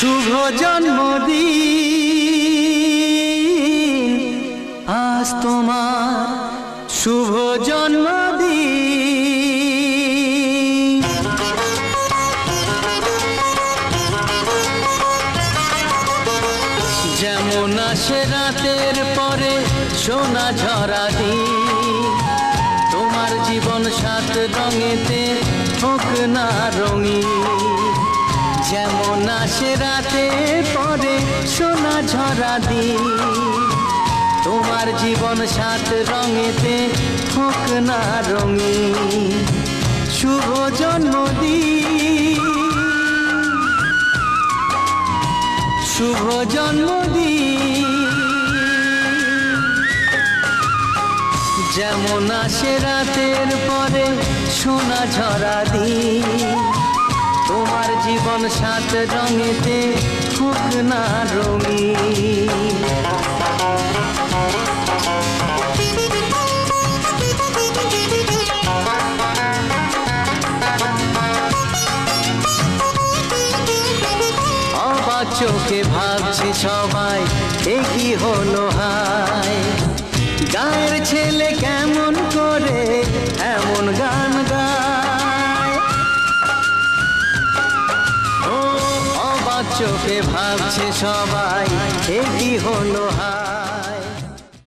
শুভ জন্মদিন আজ তোমার শুভ জন্মদিন। যেমন আসে রাতের পরে সোনা ঝরা দিন, তোমার জীবন সাত রঙেতে হোক না রঙিন। যেমন আসে রাতের পরে সোনা ঝরা দিন, তোমার জীবন সাত রঙেতে হোক না রঙিন। শুভ জন্মদিন, শুভ জন্মদিন। যেমন আসে রাতের পরে সোনা ঝরা দিন, তোমার জীবন সাত রঙেতে হোক না রঙিন। অবাক চোখে ভাবছে সবাই এ কি হলো হায়, গায়ের ছেলে কেমন করে এমন গান গায়। ও অবাক চোখে ভাবছে সবাই এ কি হলো হায়।